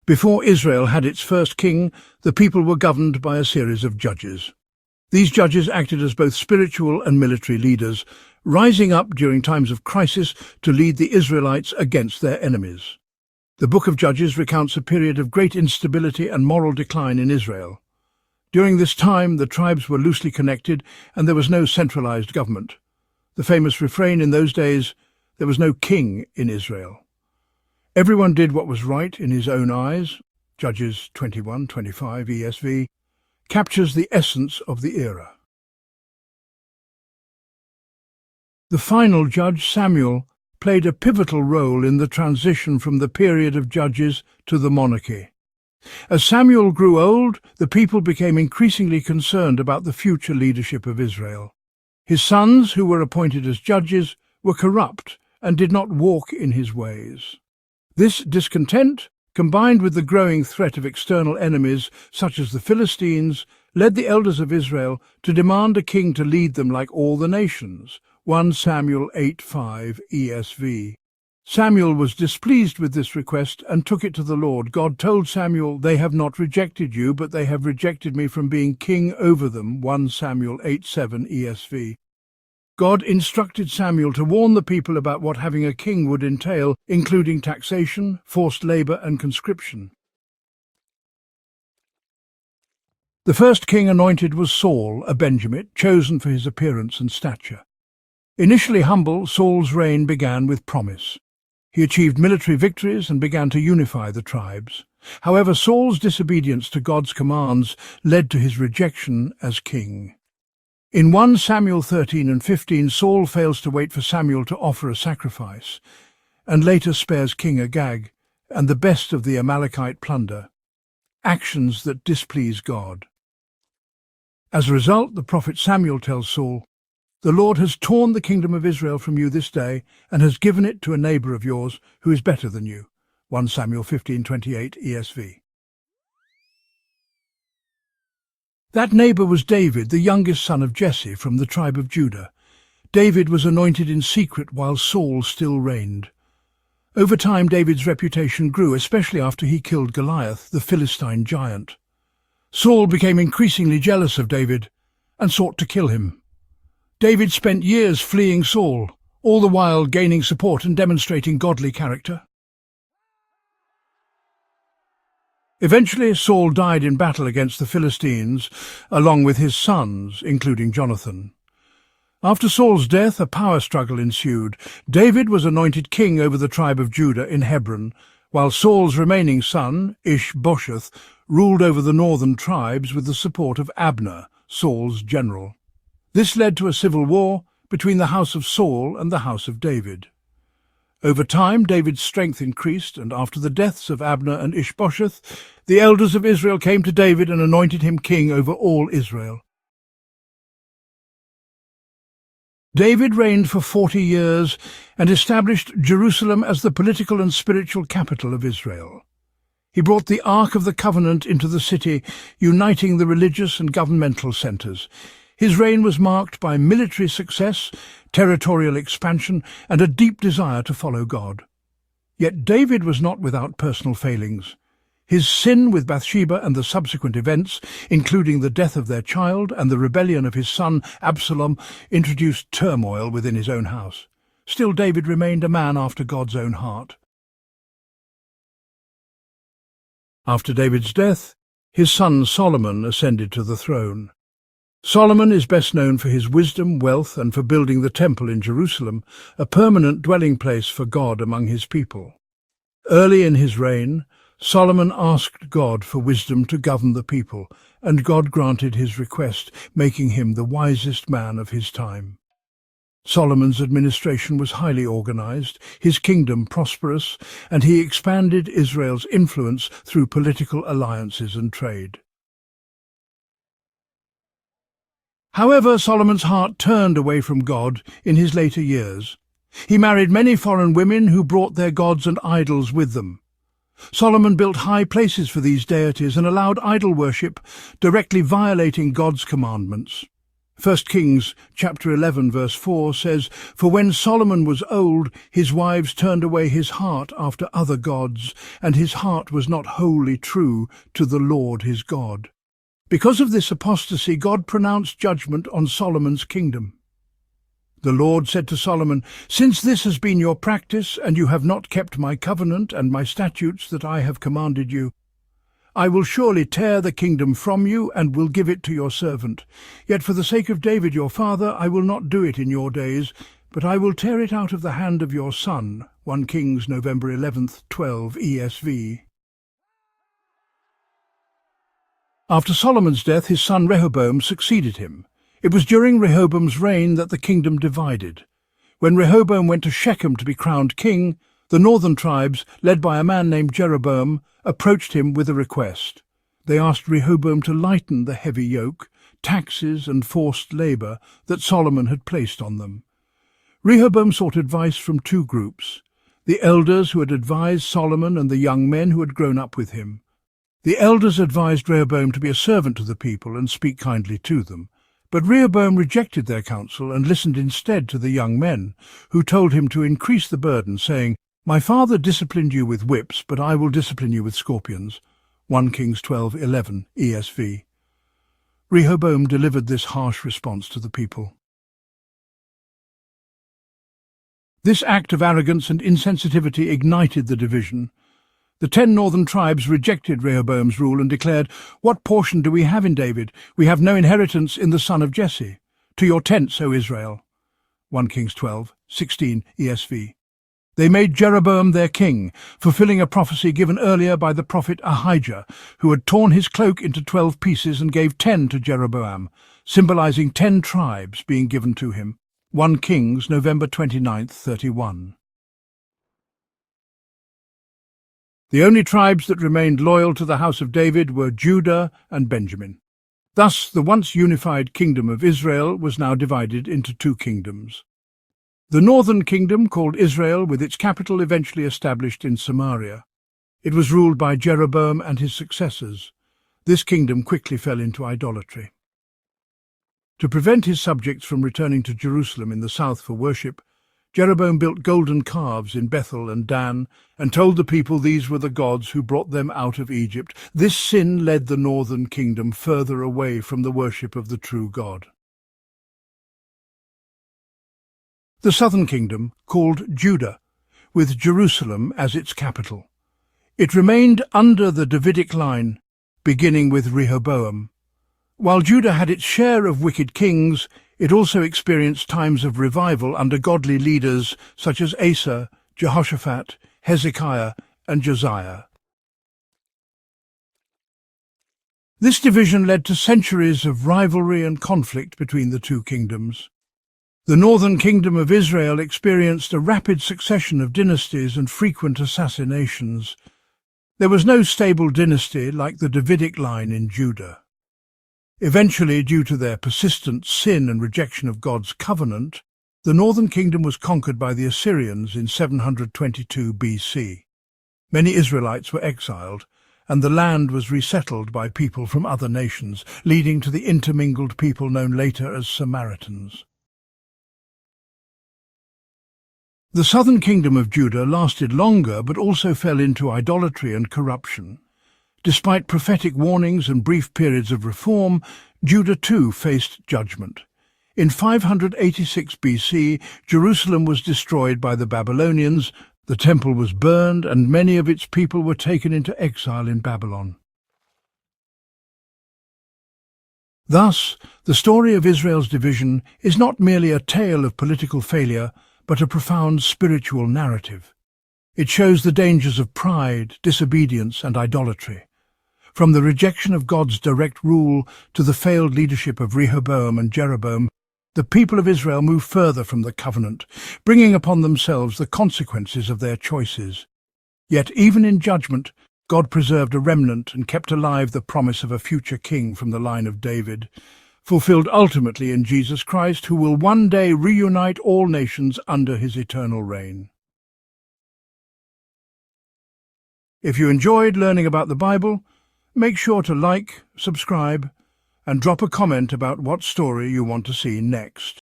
Before Israel had its first king, the people were governed by a series of judges. These judges acted as both spiritual and military leaders, rising up during times of crisis to lead the Israelites against their enemies. The book of Judges recounts a period of great instability and moral decline in Israel. During this time, the tribes were loosely connected and there was no centralized government. The famous refrain in those days, "There was no king in Israel." Everyone did what was right in his own eyes, Judges 21:25 ESV, captures the essence of the era. The final judge, Samuel, played a pivotal role in the transition from the period of judges to the monarchy. As Samuel grew old, the people became increasingly concerned about the future leadership of Israel. His sons, who were appointed as judges, were corrupt and did not walk in his ways. This discontent, combined with the growing threat of external enemies such as the Philistines, led the elders of Israel to demand a king to lead them like all the nations. 1 Samuel 8:5 ESV. Samuel was displeased with this request and took it to the Lord. God told Samuel, "They have not rejected you, but they have rejected me from being king over them." 1 Samuel 8:7 ESV. God instructed Samuel to warn the people about what having a king would entail, including taxation, forced labor, and conscription. The first king anointed was Saul, a Benjamite, chosen for his appearance and stature. Initially humble, Saul's reign began with promise. He achieved military victories and began to unify the tribes. However, Saul's disobedience to God's commands led to his rejection as king. In 1 Samuel 13 and 15, Saul fails to wait for Samuel to offer a sacrifice, and later spares King Agag and the best of the Amalekite plunder, actions that displease God. As a result, the prophet Samuel tells Saul, "The Lord has torn the kingdom of Israel from you this day and has given it to a neighbor of yours who is better than you." 1 Samuel 15:28 ESV. That neighbor was David, the youngest son of Jesse from the tribe of Judah. David was anointed in secret while Saul still reigned. Over time, David's reputation grew, especially after he killed Goliath, the Philistine giant. Saul became increasingly jealous of David and sought to kill him. David spent years fleeing Saul, all the while gaining support and demonstrating godly character. Eventually, Saul died in battle against the Philistines, along with his sons, including Jonathan. After Saul's death, a power struggle ensued. David was anointed king over the tribe of Judah in Hebron, while Saul's remaining son, Ish-bosheth, ruled over the northern tribes with the support of Abner, Saul's general. This led to a civil war between the house of Saul and the house of David. Over time, David's strength increased, and after the deaths of Abner and Ish-bosheth, the elders of Israel came to David and anointed him king over all Israel. David reigned for 40 years and established Jerusalem as the political and spiritual capital of Israel. He brought the Ark of the Covenant into the city, uniting the religious and governmental centers. His reign was marked by military success, territorial expansion, and a deep desire to follow God. Yet David was not without personal failings. His sin with Bathsheba and the subsequent events, including the death of their child and the rebellion of his son Absalom, introduced turmoil within his own house. Still, David remained a man after God's own heart. After David's death, his son Solomon ascended to the throne. Solomon is best known for his wisdom, wealth, and for building the temple in Jerusalem, a permanent dwelling place for God among his people. Early in his reign, Solomon asked God for wisdom to govern the people, and God granted his request, making him the wisest man of his time. Solomon's administration was highly organized, his kingdom prosperous, and he expanded Israel's influence through political alliances and trade. However, Solomon's heart turned away from God in his later years. He married many foreign women who brought their gods and idols with them. Solomon built high places for these deities and allowed idol worship, directly violating God's commandments. 1 Kings chapter 11 verse 4 says, "For when Solomon was old, his wives turned away his heart after other gods, and his heart was not wholly true to the Lord his God." Because of this apostasy, God pronounced judgment on Solomon's kingdom. The Lord said to Solomon, "Since this has been your practice, and you have not kept my covenant and my statutes that I have commanded you, I will surely tear the kingdom from you and will give it to your servant. Yet for the sake of David your father, I will not do it in your days, but I will tear it out of the hand of your son." 1 Kings, November 11th, 12 ESV. After Solomon's death, his son Rehoboam succeeded him. It was during Rehoboam's reign that the kingdom divided. When Rehoboam went to Shechem to be crowned king, the northern tribes, led by a man named Jeroboam, approached him with a request. They asked Rehoboam to lighten the heavy yoke, taxes and forced labour that Solomon had placed on them. Rehoboam sought advice from two groups: the elders who had advised Solomon and the young men who had grown up with him. The elders advised Rehoboam to be a servant to the people and speak kindly to them. But Rehoboam rejected their counsel and listened instead to the young men, who told him to increase the burden, saying, "My father disciplined you with whips, but I will discipline you with scorpions." 1 Kings 12:11 ESV. Rehoboam delivered this harsh response to the people. This act of arrogance and insensitivity ignited the division. The 10 northern tribes rejected Rehoboam's rule and declared, "What portion do we have in David? We have no inheritance in the son of Jesse. To your tents, O Israel." 1 Kings 12:16 ESV. They made Jeroboam their king, fulfilling a prophecy given earlier by the prophet Ahijah, who had torn his cloak into 12 pieces and gave 10 to Jeroboam, symbolizing 10 tribes being given to him. 1 Kings, November 29th, 31. The only tribes that remained loyal to the house of David were Judah and Benjamin. Thus, the once unified kingdom of Israel was now divided into 2 kingdoms. The northern kingdom, called Israel, with its capital eventually established in Samaria. It was ruled by Jeroboam and his successors. This kingdom quickly fell into idolatry. To prevent his subjects from returning to Jerusalem in the south for worship, Jeroboam built golden calves in Bethel and Dan and told the people these were the gods who brought them out of Egypt. This sin led the northern kingdom further away from the worship of the true God. The southern kingdom, called Judah, with Jerusalem as its capital. It remained under the Davidic line, beginning with Rehoboam. While Judah had its share of wicked kings, it also experienced times of revival under godly leaders such as Asa, Jehoshaphat, Hezekiah, and Josiah. This division led to centuries of rivalry and conflict between the 2 kingdoms. The northern kingdom of Israel experienced a rapid succession of dynasties and frequent assassinations. There was no stable dynasty like the Davidic line in Judah. Eventually, due to their persistent sin and rejection of God's covenant, the northern kingdom was conquered by the Assyrians in 722 BC. Many Israelites were exiled, and the land was resettled by people from other nations, leading to the intermingled people known later as Samaritans. The southern kingdom of Judah lasted longer but also fell into idolatry and corruption. Despite prophetic warnings and brief periods of reform, Judah too faced judgment. In 586 BC, Jerusalem was destroyed by the Babylonians, the temple was burned, and many of its people were taken into exile in Babylon. Thus, the story of Israel's division is not merely a tale of political failure, but a profound spiritual narrative. It shows the dangers of pride, disobedience, and idolatry. From the rejection of God's direct rule to the failed leadership of Rehoboam and Jeroboam, the people of Israel moved further from the covenant, bringing upon themselves the consequences of their choices. Yet even in judgment, God preserved a remnant and kept alive the promise of a future king from the line of David, fulfilled ultimately in Jesus Christ, who will one day reunite all nations under his eternal reign. If you enjoyed learning about the Bible, make sure to like, subscribe, and drop a comment about what story you want to see next.